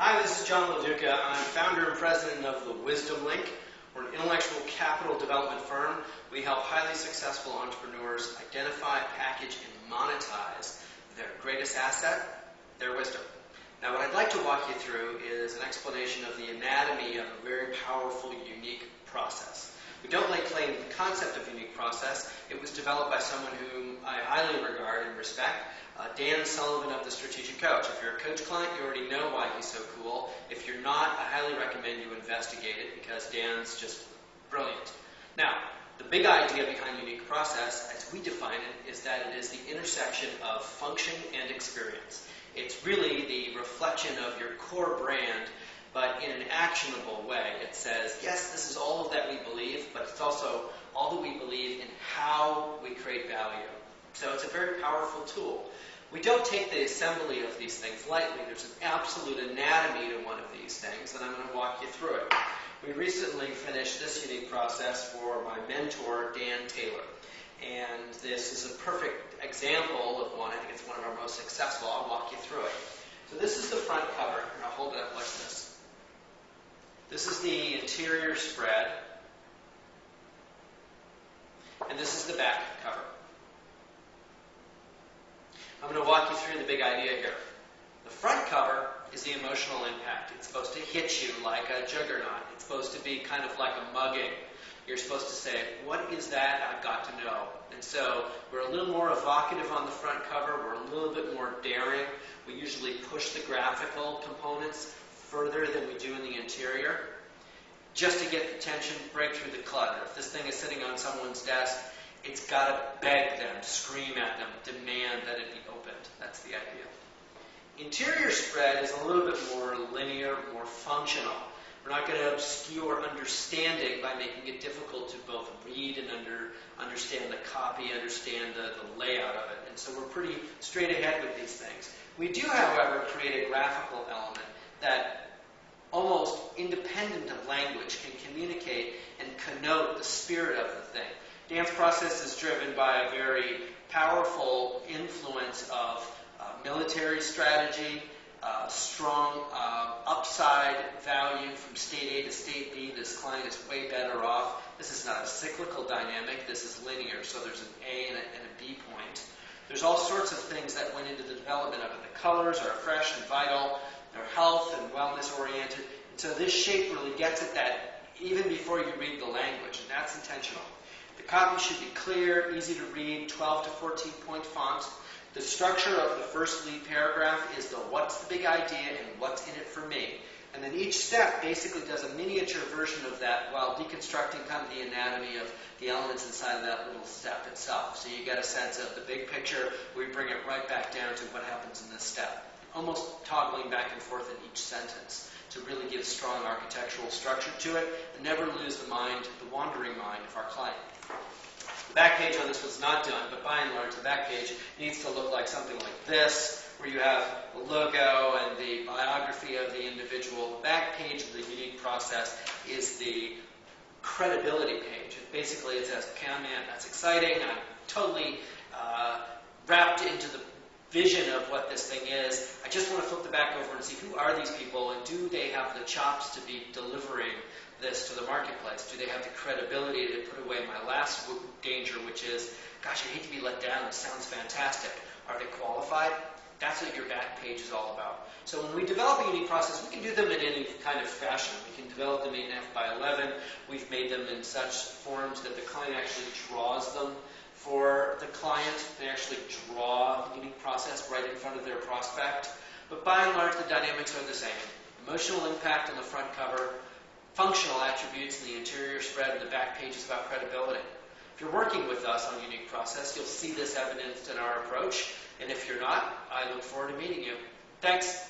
Hi, this is Jon LoDuca. I'm founder and president of the Wisdom Link. We're an intellectual capital development firm. We help highly successful entrepreneurs identify, package, and monetize their greatest asset, their wisdom. Now, what I'd like to walk you through is an explanation of the anatomy of a very powerful, unique process. We don't lay claim to the concept of unique process. It was developed by someone whom I highly regard and respect, Dan Sullivan of the Strategic Coach. If you're a Coach client, you already know why he's so cool. If you're not, I highly recommend you investigate it because Dan's just brilliant. Now, the big idea behind unique process, as we define it, is that it is the intersection of function and experience. It's really the reflection of your core brand, but in an actionable way. It says, yes, this is all that we believe, but it's also all that we believe in how we create value. So it's a very powerful tool. We don't take the assembly of these things lightly. There's an absolute anatomy to one of these things, and I'm going to walk you through it. We recently finished this unique process for my mentor, Dan Taylor. And this is a perfect example of one. I think it's one of our most successful. I'll walk you through it. So this is the front cover, and I'll hold it up like this. This is the interior spread, and this is the back cover. I'm going to walk you through the big idea here. The front cover is the emotional impact. It's supposed to hit you like a juggernaut. It's supposed to be kind of like a mugging. You're supposed to say, what is that? I've got to know. And so we're a little more evocative on the front cover. We're a little bit more daring. We usually push the graphical components further than we do in the interior, just to get the attention, break through the clutter. If this thing is sitting on someone's desk, it's got to beg them, scream at them, demand that it be opened. That's the idea. Interior spread is a little bit more linear, more functional. We're not going to obscure understanding by making it difficult to both read and understand the copy, understand the layout of it. And so we're pretty straight ahead with these things. We do, however, create a graphical element that, almost independent of language, can communicate and connote the spirit of the thing. Dan's process is driven by a very powerful influence of military strategy, strong upside value from state A to state B. This client is way better off. This is not a cyclical dynamic. This is linear. So there's an A and a B point. There's all sorts of things that went into the development of it. The colors are fresh and vital. They're health and wellness oriented. And so this shape really gets at that even before you read the language, and that's intentional. The copy should be clear, easy to read, 12 to 14 point font. The structure of the first lead paragraph is the what's the big idea and what's in it for me. And then each step basically does a miniature version of that while deconstructing kind of the anatomy of the elements inside of that little step itself. So you get a sense of the big picture. We bring it right back down to what happens in this step, almost toggling back and forth in each sentence to really give strong architectural structure to it and never lose the mind, the wandering mind of our client. The back page on this was not done, but by and large, the back page needs to look like something like this, where you have the logo and the biography of the individual. The back page of the unique process is the credibility page. Basically, it says, okay, man, that's exciting. I'm totally wrapped into the vision of what this thing is. I just want to flip the back over and see who are these people and do they have the chops to be delivering this to the marketplace? Do they have the credibility to put away my last danger, which is, gosh, I hate to be let down. This sounds fantastic. Are they qualified? That's what your back page is all about. So when we develop a unique process, we can do them in any kind of fashion. We can develop them in F/11. We've made them in such forms that the client actually draws them for the client. They actually draw the unique process right in front of their prospect. But by and large, the dynamics are the same. Emotional impact on the front cover, functional attributes in the interior spread, and the back page is about credibility. If you're working with us on unique process, you'll see this evidenced in our approach. And if you're not, I look forward to meeting you. Thanks.